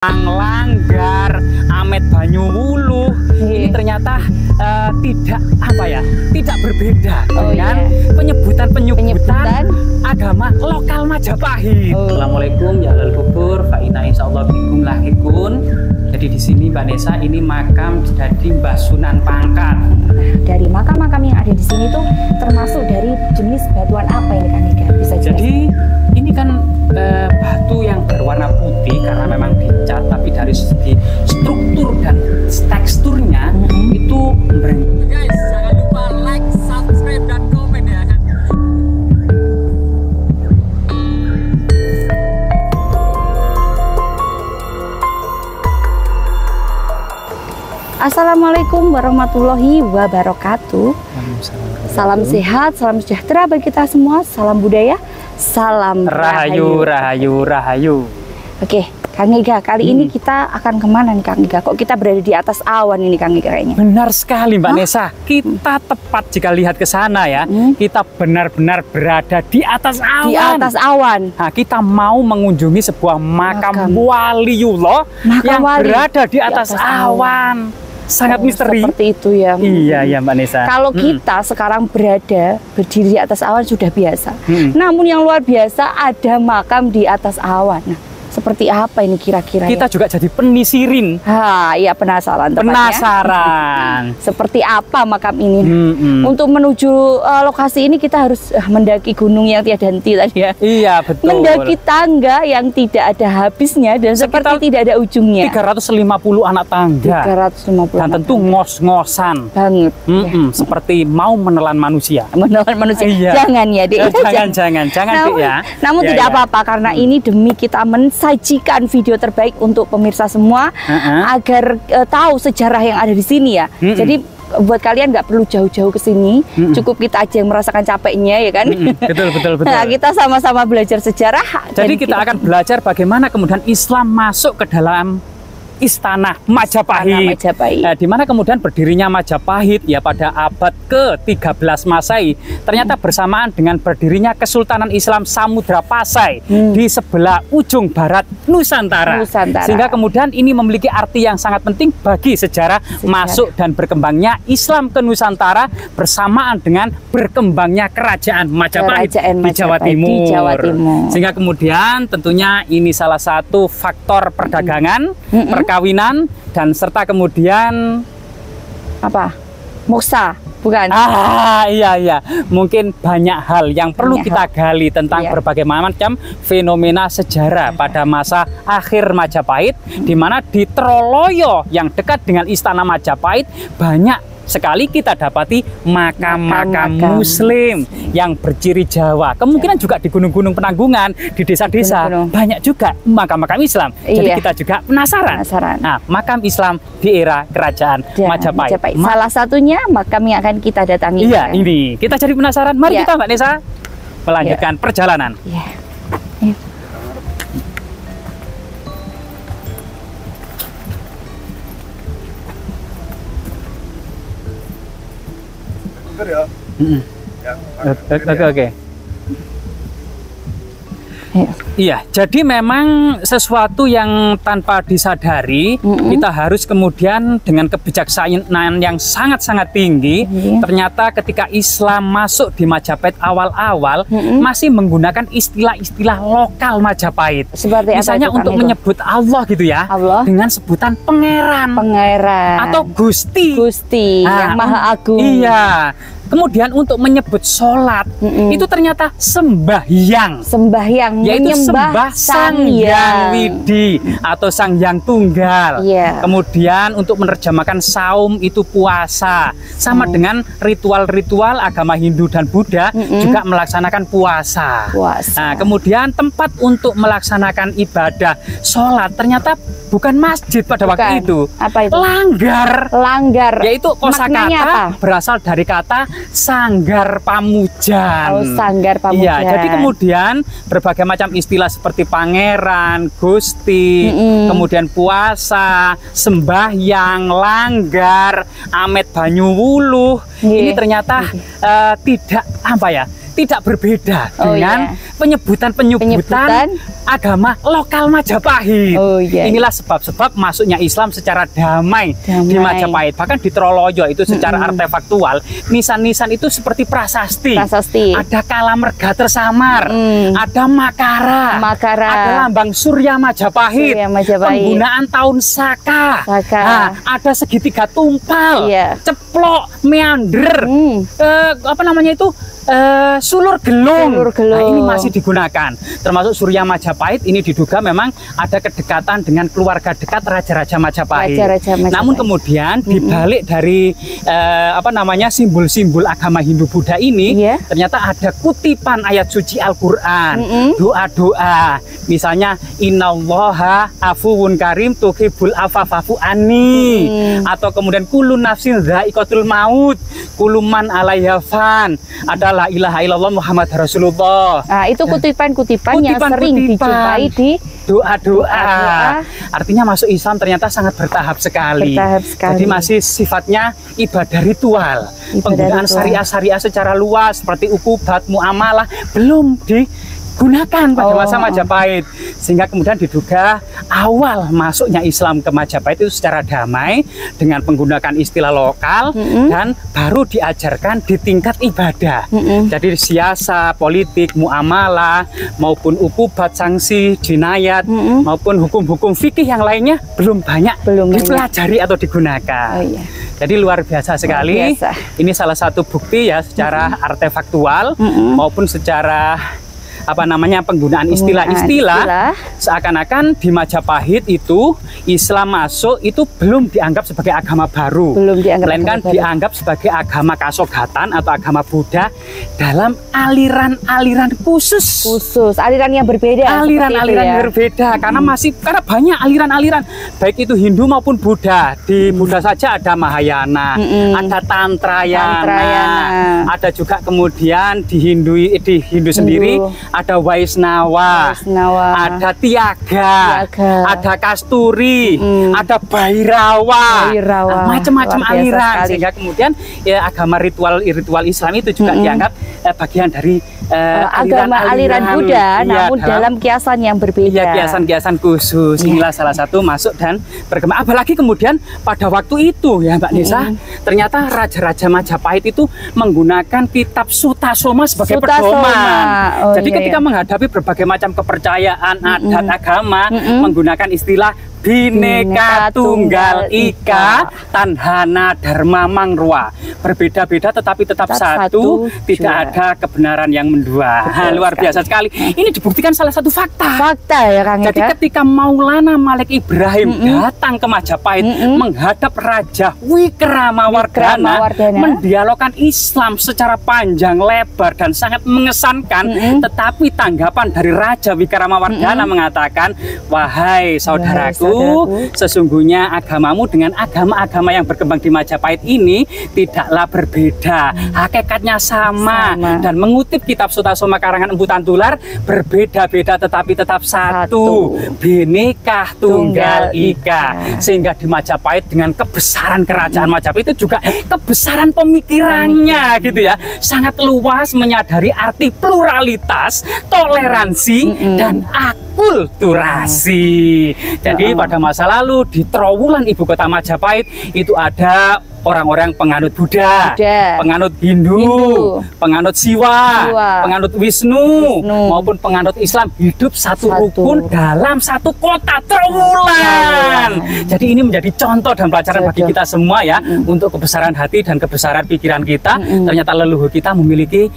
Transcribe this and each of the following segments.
Langgar, Amet Banyuwuluh ini ternyata tidak berbeda dengan penyebutan agama lokal Majapahit. Assalamualaikum ya lal kubur, fa inna insyaallah bikum lahikun. Jadi di sini Mbak Nesa ini makam dari Mbah Sunan Pangkat. Dari makam-makam yang ada di sini tuh termasuk dari jenis batuan apa ini Kang Iga? Bisa jelaskan? Jadi ini kan batu yang berwarna putih karena memang dicat, tapi dari segi struktur dan teksturnya itu guys, jangan lupa like, subscribe dan komen ya. Assalamualaikum warahmatullahi wabarakatuh. Salam sehat, salam sejahtera bagi kita semua. Salam budaya, salam rahayu, rahayu, rahayu. Oke, Kang Iga, kali ini kita akan kemana nih Kang Iga? Kok kita berada di atas awan ini Kang Iga kayaknya? Benar sekali Mbak Nesa. Kita tepat jika lihat ke sana ya. Kita benar-benar berada di atas awan. Di atas awan. Nah, kita mau mengunjungi sebuah makam waliullah yang berada di atas awan. Sangat misteri. Seperti itu ya. Iya ya Mbak Nesa. Kalau kita sekarang berdiri di atas awan sudah biasa. Namun yang luar biasa ada makam di atas awan. Nah, seperti apa ini kira-kira? Kita juga jadi penisirin. Iya penasaran. Penasaran. Seperti apa makam ini? Untuk menuju lokasi ini kita harus mendaki gunung yang tiada henti tadi ya. Iya betul. Mendaki tangga yang tidak ada habisnya dan seperti tidak ada ujungnya. 350 anak tangga. 350. Dan tentu ngos-ngosan banget. Seperti mau menelan manusia. Menelan manusia. Iya. Jangan ya Dek. Jangan Dek ya. Namun tidak apa-apa karena ini demi kita sajikan video terbaik untuk pemirsa semua agar tahu sejarah yang ada di sini ya. Jadi buat kalian nggak perlu jauh-jauh ke sini, cukup kita aja yang merasakan capeknya ya kan. Betul. Nah, kita sama-sama belajar sejarah. Jadi kita akan belajar bagaimana kemudian Islam masuk ke dalam Istana Majapahit. Di mana kemudian berdirinya Majapahit ya pada abad ke-13 Masehi. Ternyata bersamaan dengan berdirinya Kesultanan Islam Samudra Pasai di sebelah ujung barat Nusantara. Sehingga kemudian ini memiliki arti yang sangat penting bagi sejarah masuk dan berkembangnya Islam ke Nusantara bersamaan dengan berkembangnya Kerajaan Majapahit di Jawa Timur. Sehingga kemudian tentunya ini salah satu faktor perdagangan, perkawinan, dan serta kemudian apa? Moksa, bukan? Iya. Mungkin banyak hal yang perlu kita gali tentang berbagai macam fenomena sejarah pada masa akhir Majapahit, di mana di Troloyo yang dekat dengan Istana Majapahit banyak sekali kita dapati makam-makam Muslim yang berciri Jawa. Kemungkinan juga di gunung-gunung penanggungan, di desa-desa banyak juga makam-makam Islam. Jadi kita juga penasaran. Nah, makam Islam di era Kerajaan Majapahit. Salah satunya makam yang akan kita datangi. Iya, ini kita jadi penasaran. Mari kita Mbak Nesa melanjutkan perjalanan. Oke. Iya, jadi memang sesuatu yang tanpa disadari kita harus kemudian dengan kebijaksanaan yang sangat-sangat tinggi. Ternyata ketika Islam masuk di Majapahit awal-awal masih menggunakan istilah-istilah lokal Majapahit. Seperti misalnya apa itu, untuk menyebut Allah gitu ya, dengan sebutan pangeran atau Gusti yang Maha Agung. Iya. Kemudian untuk menyebut sholat itu ternyata sembahyang, yaitu sembah Sang Hyang Widi atau Sang Hyang Tunggal. Kemudian untuk menerjemahkan saum itu puasa, sama dengan ritual-ritual agama Hindu dan Buddha juga melaksanakan puasa. Nah, kemudian tempat untuk melaksanakan ibadah sholat ternyata bukan masjid pada waktu itu. Apa itu? Langgar, yaitu kosakata berasal dari kata sanggar pamujan. Sanggar pamujan. Iya, jadi kemudian berbagai macam istilah seperti pangeran, Gusti, kemudian puasa, sembahyang, langgar, Amet Banyuwuluh. Ini ternyata tidak tidak berbeda dengan penyebutan agama lokal Majapahit. Inilah sebab-sebab masuknya Islam secara damai di Majapahit. Bahkan di Troloyo itu secara artefaktual, nisan-nisan itu seperti prasasti. Ada Kalamerga tersamar, ada Makara, ada lambang Surya Majapahit, penggunaan tahun Saka. Nah, ada segitiga tumpal, ceplok, meander, apa namanya itu, sulur gelung. Nah, ini masih digunakan. Termasuk Surya Majapahit ini diduga memang ada kedekatan dengan keluarga dekat Raja-Raja Majapahit. Namun kemudian dibalik dari apa namanya simbol-simbol agama Hindu-Buddha ini, ternyata ada kutipan ayat suci Al-Qur'an, doa-doa. Misalnya innallaha afuwun karim tuhibbul afwa fa'fu anni, atau kemudian kullu nafsin dha'iqatul maut, kullu man 'alaiha fan, adalah la ilaha illallah Muhammad Rasulullah. Nah, itu kutipan-kutipan yang sering dijumpai di doa-doa. Artinya masuk Islam ternyata sangat bertahap sekali. Jadi masih sifatnya ibadah ritual. Penggunaan syariah-syariah secara luas seperti ukubat, muamalah belum digunakan pada masa Majapahit, sehingga kemudian diduga awal masuknya Islam ke Majapahit itu secara damai dengan menggunakan istilah lokal dan baru diajarkan di tingkat ibadah. Jadi siasa, politik, muamalah maupun ukubat, sanksi, jinayat maupun hukum-hukum fikih yang lainnya belum banyak dipelajari atau digunakan. Jadi luar biasa sekali. Ini salah satu bukti ya secara artefaktual maupun secara apa namanya penggunaan istilah-istilah, seakan-akan di Majapahit itu Islam masuk itu belum dianggap sebagai agama baru, melainkan dianggap sebagai agama kasogatan atau agama Buddha dalam aliran-aliran khusus, aliran yang berbeda, karena banyak aliran-aliran baik itu Hindu maupun Buddha. Di Buddha saja ada Mahayana, ada Tantrayana, ada juga kemudian di Hindu sendiri ada Waisnawa, ada Tiaga, ada Kasturi, ada Bhairawa, macam-macam aliran, sehingga kemudian ya agama ritual Islam itu juga dianggap bagian dari aliran Buddha, namun dalam kiasan yang berbeda. Kiasan-kiasan khusus. Inilah salah satu masuk dan berkembang. Apalagi kemudian pada waktu itu ya Mbak Nisa, ternyata Raja-Raja Majapahit itu menggunakan kitab Sutasoma sebagai pedoman. Jadi ketika menghadapi berbagai macam kepercayaan, adat, agama, menggunakan istilah Bhinneka Tunggal Ika Tanhana Dharma Mangrua, berbeda-beda tetapi tetap satu, tidak ada kebenaran yang mendua. Luar biasa sekali. Ini dibuktikan salah satu fakta ya Kang. Jadi ketika Maulana Malik Ibrahim datang ke Majapahit menghadap Raja Wikramawardhana, mendialogkan Islam secara panjang lebar dan sangat mengesankan, tetapi tanggapan dari Raja Wikramawardhana mengatakan, wahai saudaraku, sesungguhnya agamamu dengan agama-agama yang berkembang di Majapahit ini tidaklah berbeda, hakikatnya sama. Dan mengutip kitab Sutasoma karangan Empu Tantular, berbeda-beda tetapi tetap satu, Bhinneka Tunggal Ika. Sehingga di Majapahit dengan kebesaran kerajaan Majapahit itu juga kebesaran pemikirannya gitu ya, sangat luas, menyadari arti pluralitas, toleransi dan akulturasi. Jadi pada masa lalu di Trowulan ibu kota Majapahit itu ada orang-orang penganut Buddha, penganut Hindu, penganut Siwa, penganut Wisnu, maupun penganut Islam hidup satu rukun dalam satu kota Trowulan. Jadi ini menjadi contoh dan pelajaran bagi kita semua ya, untuk kebesaran hati dan kebesaran pikiran kita. Ternyata leluhur kita memiliki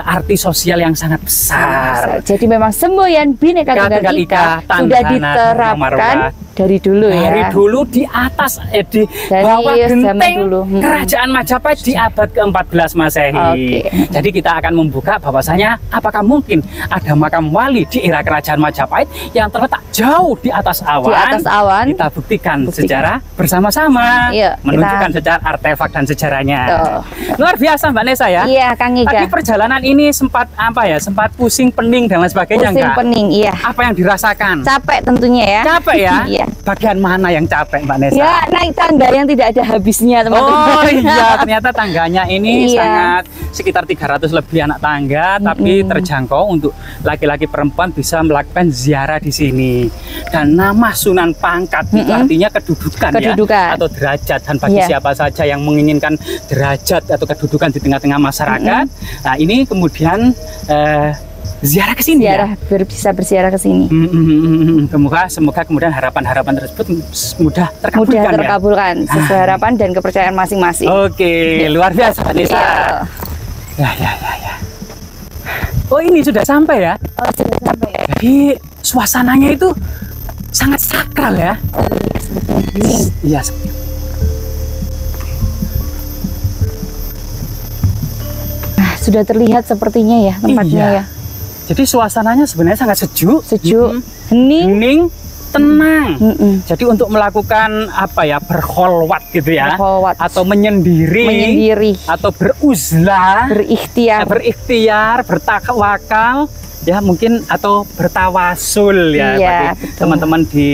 arti sosial yang sangat besar. Jadi memang semboyan Bhinneka Tunggal Ika sudah diterapkan dari dulu ya. Dari dulu di atas di bawah genteng Kerajaan Majapahit di abad ke-14 Masehi. Jadi kita akan membuka bahwasanya apakah mungkin ada makam wali di era Kerajaan Majapahit yang terletak jauh di atas awan. Kita buktikan sejarah bersama-sama, menunjukkan sejarah artefak dan sejarahnya. Luar biasa Mbak Nesa ya. Iya Kang Iga. Tapi perjalanan ini sempat apa ya? Sempat pusing, pening dan lain sebagainya. Pusing, pening, iya. Apa yang dirasakan? Capek tentunya ya. Capek ya. Iya. Bagian mana yang capek Mbak Nesa? Ya, naik tangga yang tidak ada habisnya, teman-teman. Oh iya, ternyata tangganya ini sangat sekitar 300 lebih anak tangga, tapi terjangkau untuk laki-laki perempuan bisa melakukan ziarah di sini. Dan nama Sunan Pangkat itu artinya kedudukan ya, atau derajat. Dan bagi siapa saja yang menginginkan derajat atau kedudukan di tengah-tengah masyarakat, nah ini kemudian ziarah ke sini ya? Bisa berziarah ke sini. Semoga kemudian harapan-harapan tersebut mudah terkabulkan sesuai harapan dan kepercayaan masing-masing. Oke, luar biasa Nisa. Ya. Oh, ini sudah sampai ya? Oh, sudah sampai. Jadi suasananya itu sangat sakral ya. Iya. Sudah terlihat sepertinya ya tempatnya ya. Jadi suasananya sebenarnya sangat sejuk, hening, tenang. Jadi untuk melakukan apa ya, berkholwat gitu ya, atau menyendiri, atau beruzlah, berikhtiar, bertawakal ya mungkin, atau bertawasul ya. Bagi teman-teman di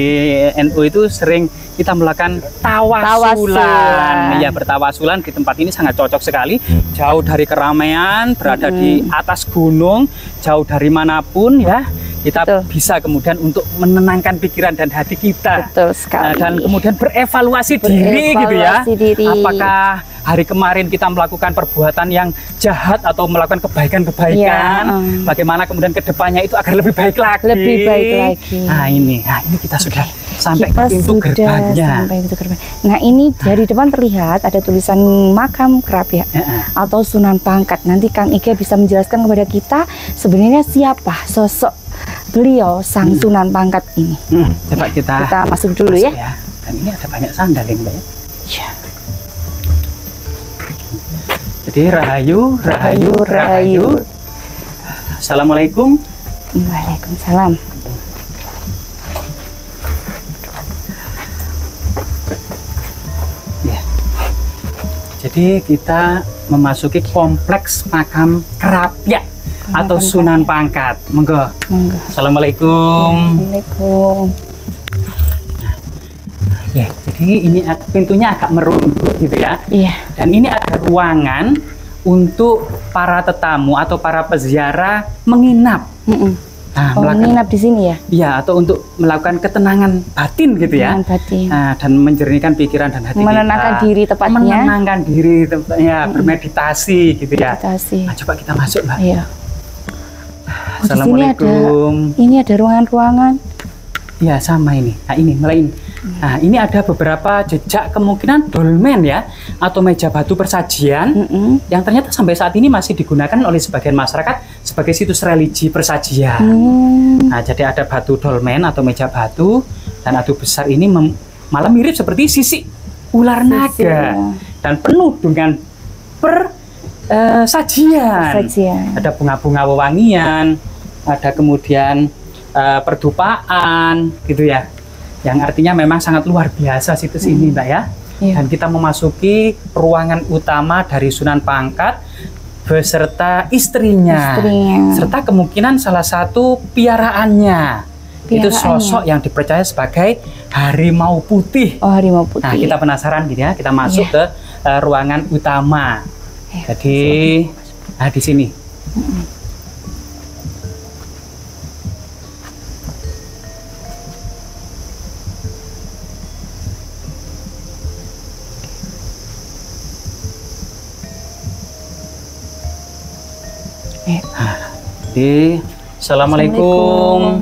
NU itu sering kita melakukan tawasulan. Ya, bertawasulan di tempat ini sangat cocok sekali. Jauh dari keramaian, berada di atas gunung, jauh dari manapun ya. Kita bisa kemudian untuk menenangkan pikiran dan hati kita. Betul sekali. Dan kemudian berevaluasi diri gitu ya. Apakah hari kemarin kita melakukan perbuatan yang jahat atau melakukan kebaikan-kebaikan, bagaimana kemudian kedepannya itu agar lebih baik lagi. Nah ini kita sudah sampai ke pintu gerbangnya. Nah ini dari depan terlihat ada tulisan makam kerabat atau Sunan Pangkat. Nanti Kang Ige bisa menjelaskan kepada kita sebenarnya siapa sosok beliau sang Sunan Pangkat ini. Coba kita masuk dulu ya. Dan ini ada banyak sandal ya Mbak ya. Jadi rahayu. Assalamualaikum. Waalaikumsalam. Ya. Jadi kita memasuki kompleks makam kerabat atau Sunan Pangkat. Monggo. Assalamualaikum. Waalaikumsalam. Ya, jadi ini pintunya agak merunduk gitu ya. Iya. Dan ini ada ruangan untuk para tetamu atau para peziarah menginap. Nah, menginap di sini ya? Iya, atau untuk melakukan ketenangan batin gitu ya. Nah, dan menjernihkan pikiran dan hati menenangkan kita. Diri tepatnya. Menenangkan diri tepatnya, bermeditasi gitu ya. Nah, coba kita masuk, Mbak. Iya. Assalamualaikum. Ini ada ruangan-ruangan. Ya, sama ini. Nah, ini mulai ini. Nah, ini ada beberapa jejak kemungkinan dolmen ya, atau meja batu persajian yang ternyata sampai saat ini masih digunakan oleh sebagian masyarakat sebagai situs religi persajian. Nah, jadi ada batu dolmen atau meja batu, dan batu besar ini malah mirip seperti sisik ular naga dan penuh dengan sajian. Ada bunga-bunga wewangian, ada kemudian perdupaan gitu ya, yang artinya memang sangat luar biasa situs ini Mbak ya. Dan kita memasuki ruangan utama dari Sunan Pangkat beserta istrinya. Serta kemungkinan salah satu piaraannya. Itu sosok yang dipercaya sebagai harimau putih. Oh, harimau putih. Nah, kita penasaran gitu ya, kita masuk ke ruangan utama. Jadi di sini. Jadi, assalamualaikum.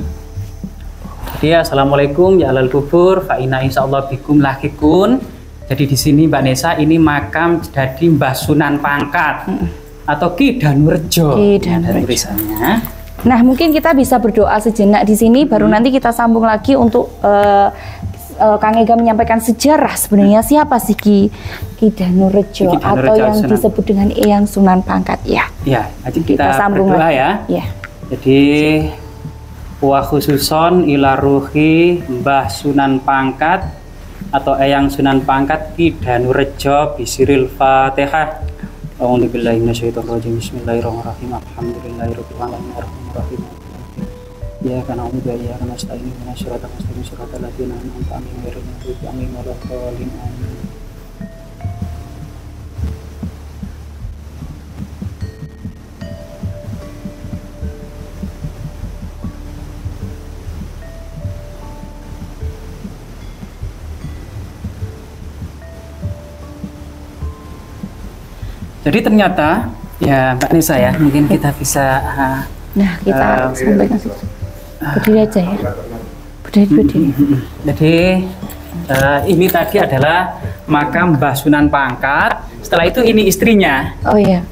Assalamualaikum ya alal kubur fa inna insyaallah bikum lahikun. Jadi di sini Mbak Nesa, ini makam dari Mbah Sunan Pangkat atau Ki Danurejo. Nah, mungkin kita bisa berdoa sejenak di sini, baru nanti kita sambung lagi untuk Kang Ega menyampaikan sejarah sebenarnya siapa sih Ki Danurejo atau yang disebut dengan Eyang Sunan Pangkat ya. Ya, nanti kita sambung berdoa ya. Jadi wa khususon ila ruhi Mbah Sunan Pangkat atau Eyang Sunan Pangkat Ki Danurejo bisiril Fatihah. A'udzubillahi minasyaitonir rajim. Bismillahirrahmanirrahim. Alhamdulillahirabbil alamin arrahmanirrahim. Ya karena udah ya karena setelah ini karena surat lagi an'amta alaihim ghairil maghdubi alaihim waladdallin. Jadi ternyata ya Mbak Nisa ya, mungkin kita bisa kita sampaikan berdiri aja ya, berdiri. Jadi ini tadi adalah makam Mbah Sunan Pangkat. Setelah itu ini istrinya. Oh iya.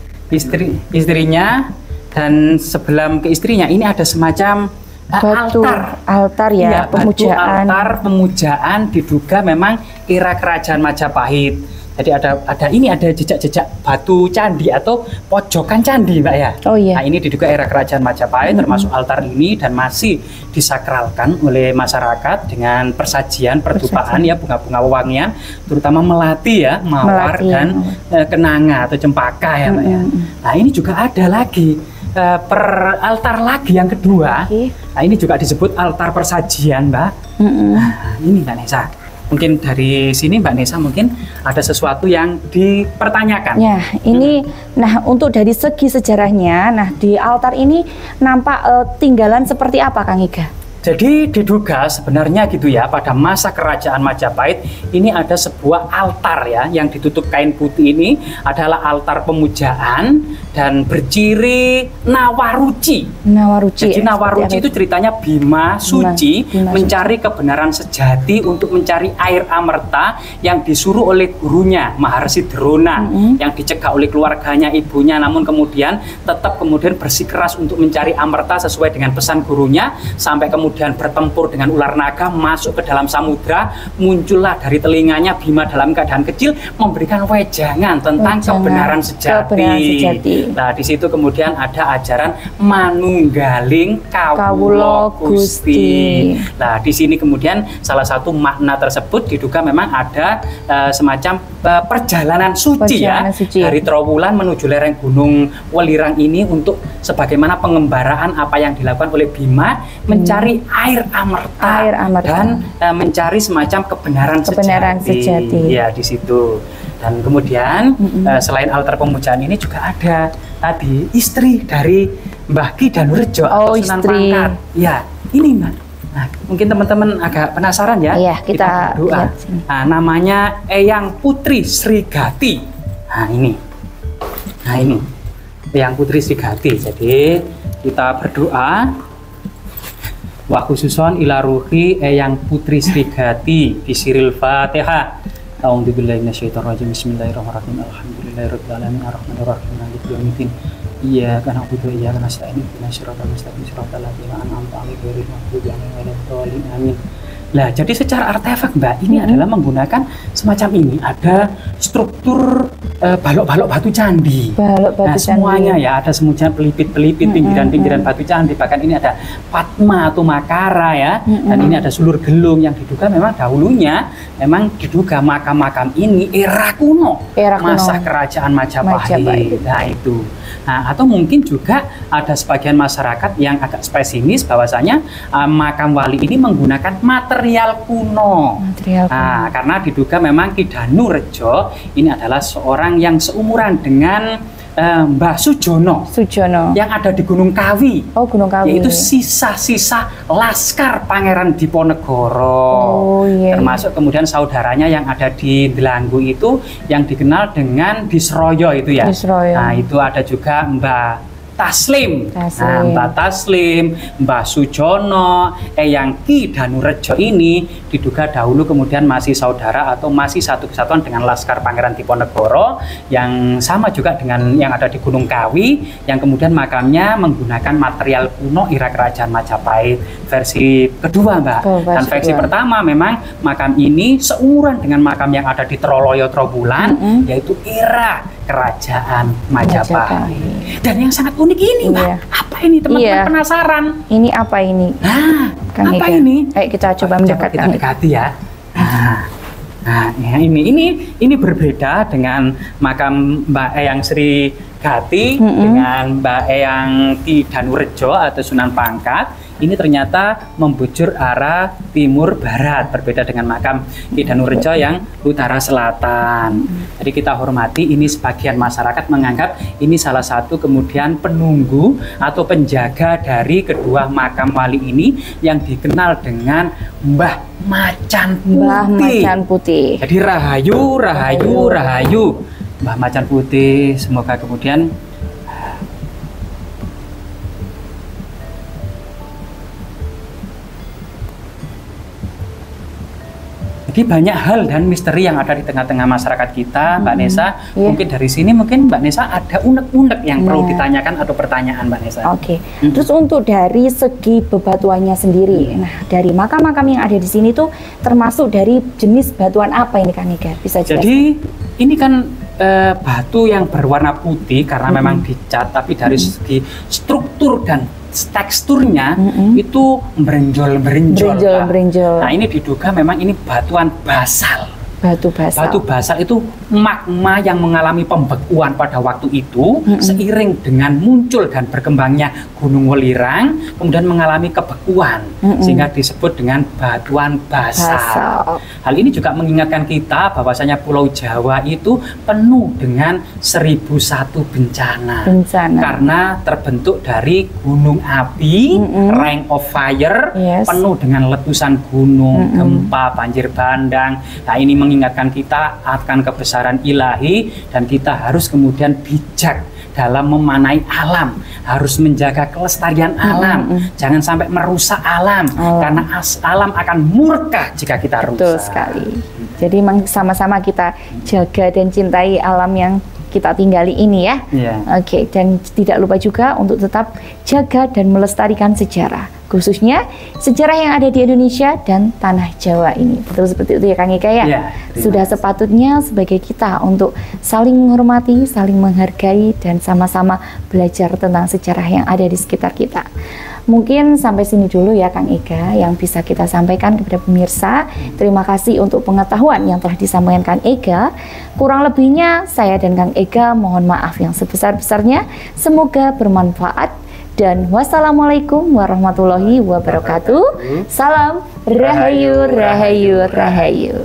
Istrinya, dan sebelum ke istrinya ini ada semacam altar ya, pemujaan. Altar pemujaan diduga memang era kerajaan Majapahit. Jadi ada jejak-jejak batu candi atau pojokan candi, Mbak ya. Oh iya. Nah, ini diduga era kerajaan Majapahit, termasuk altar ini, dan masih disakralkan oleh masyarakat dengan persajian, perdupaan ya, bunga-bunga wewangian, terutama melati ya, mawar dan kenanga atau cempaka ya, Mbak ya. Nah, ini juga ada lagi altar lagi yang kedua. Nah, ini juga disebut altar persajian, Mbak. Nah, ini Mbak Nesa. Mungkin dari sini Mbak Nesa mungkin ada sesuatu yang dipertanyakan. Ya, ini nah untuk dari segi sejarahnya, nah di altar ini nampak tinggalan seperti apa Kang Iga? Jadi diduga sebenarnya gitu ya, pada masa kerajaan Majapahit ini ada sebuah altar ya yang ditutup kain putih. Ini adalah altar pemujaan dan berciri Nawaruci. Jadi Nawaruci itu ceritanya Bima Suci mencari kebenaran sejati untuk mencari air amerta yang disuruh oleh gurunya Maharsi Drona, yang dicegah oleh keluarganya, ibunya, namun kemudian tetap bersikeras untuk mencari amerta sesuai dengan pesan gurunya, sampai kemudian bertempur dengan ular naga, masuk ke dalam samudra. Muncullah dari telinganya Bima dalam keadaan kecil memberikan wejangan tentang kebenaran sejati. Nah, di situ kemudian ada ajaran manunggaling kawula Gusti. Nah, di sini kemudian salah satu makna tersebut diduga memang ada semacam perjalanan suci dari Trowulan menuju lereng Gunung Welirang ini untuk sebagaimana pengembaraan apa yang dilakukan oleh Bima, mencari air amerta dan mencari semacam kebenaran sejati. Ya, di situ. Dan kemudian selain altar pemujaan ini juga ada tadi istri dari Mbah Ki Danurejo atau Sunan Pangkat. Ya, ini Mbak. Nah, mungkin teman-teman agak penasaran ya. Iya, kita berdoa. Nah, namanya Eyang Putri Srigati. Nah, ini Eyang Putri Srigati. Jadi kita berdoa, wa khususon ila ruhi Eyang Putri Srigati bisiril Fatihah. A'udzubillahi minasyaitonir rajim. Bismillahirrahmanirrahim. Alhamdulillahirabbil alamin arrahmanir rahim maliki yaumiddin. Iyyaka na'budu wa iyyaka nasta'in. Ihdinas siratal mustaqim siratal ladzina an'amta 'alaihim ghairil maghdubi 'alaihim waladdallin. Amin. Nah, jadi secara artefak Mbak, ini adalah menggunakan semacam ini, ada struktur balok-balok batu candi. Semuanya ya, ada semacam pelipit-pelipit, pinggiran-pinggiran batu candi. Bahkan ini ada Padma atau Makara ya, dan ini ada sulur gelung yang diduga memang dahulunya memang diduga makam-makam ini era kuno, masa kerajaan Majapahit. Nah, itu. Nah, atau mungkin juga ada sebagian masyarakat yang agak spesimis bahwasanya makam wali ini menggunakan material kuno. Nah, karena diduga memang Ki Danurejo ini adalah seorang yang seumuran dengan Mbah Sujono yang ada di Gunung Kawi. Gunung Kawi. Yaitu sisa-sisa laskar Pangeran Diponegoro. Termasuk kemudian saudaranya yang ada di Delanggu itu yang dikenal dengan Disroyo itu ya. Nah, itu ada juga Mbah Taslim. Nah, Mbah Taslim, Mbah Sujono, Eyang Ki Danurejo ini diduga dahulu kemudian masih saudara atau masih satu kesatuan dengan Laskar Pangeran Diponegoro yang sama juga dengan yang ada di Gunung Kawi, yang kemudian makamnya menggunakan material kuno era kerajaan Majapahit. Versi kedua, Mbak. Dan versi pertama memang makam ini seumuran dengan makam yang ada di Troloyo Trowulan, yaitu era kerajaan Majapahit. Dan yang sangat unik ini, Mbak. Apa ini, teman-teman penasaran? Ini apa ini? Nah, apa ini? Ayo kita coba mendekati. Kita dekati ya. Nah, ya ini berbeda dengan makam Mbak Eyang Srigati dengan Mbak Eyang Ki Danurejo atau Sunan Pangkat. ini ternyata membujur arah timur barat, berbeda dengan makam Ki Danurejo yang utara selatan. Jadi kita hormati, ini sebagian masyarakat menganggap ini salah satu kemudian penunggu atau penjaga dari kedua makam wali ini yang dikenal dengan Mbah Macan Putih. Mbah Macan Putih. Jadi rahayu, rahayu, rahayu Mbah Macan Putih. Semoga kemudian jadi banyak hal dan misteri yang ada di tengah-tengah masyarakat kita, Mbak Nesa. Mungkin dari sini mungkin Mbak Nesa ada unek-unek yang perlu ditanyakan atau pertanyaan, Mbak Nesa. Oke. Terus untuk dari segi bebatuannya sendiri, nah dari makam-makam yang ada di sini tuh termasuk dari jenis batuan apa ini Kang Ega? Bisa jelaskan? Jadi ini kan batu yang berwarna putih karena memang dicat, tapi dari segi struktur dan teksturnya itu berenjol. Nah ini diduga memang ini batuan basal. Batu basal. Batu basal itu magma yang mengalami pembekuan pada waktu itu seiring dengan muncul dan berkembangnya Gunung Welirang, kemudian mengalami kebekuan sehingga disebut dengan batuan basal. Hal ini juga mengingatkan kita bahwasanya Pulau Jawa itu penuh dengan 1001 bencana. Karena terbentuk dari gunung api, ring of fire, penuh dengan letusan gunung, gempa, banjir bandang. Nah ini mengingatkan kita akan kebesaran ilahi dan kita harus kemudian bijak dalam memanai alam, harus menjaga kelestarian alam, jangan sampai merusak alam, karena alam akan murka jika kita rusak. Betul sekali. Jadi sama-sama kita jaga dan cintai alam yang kita tinggali ini ya. Oke, dan tidak lupa juga untuk tetap jaga dan melestarikan sejarah, khususnya sejarah yang ada di Indonesia dan tanah Jawa ini. Betul seperti itu ya Kang Ega ya? Sudah sepatutnya sebagai kita untuk saling menghormati, saling menghargai, dan sama-sama belajar tentang sejarah yang ada di sekitar kita. Mungkin sampai sini dulu ya Kang Ega yang bisa kita sampaikan kepada pemirsa. Terima kasih untuk pengetahuan yang telah disampaikan Kang Ega. Kurang lebihnya saya dan Kang Ega mohon maaf yang sebesar-besarnya. Semoga bermanfaat. Dan wassalamualaikum warahmatullahi wabarakatuh. Salam Rahayu, Rahayu, Rahayu.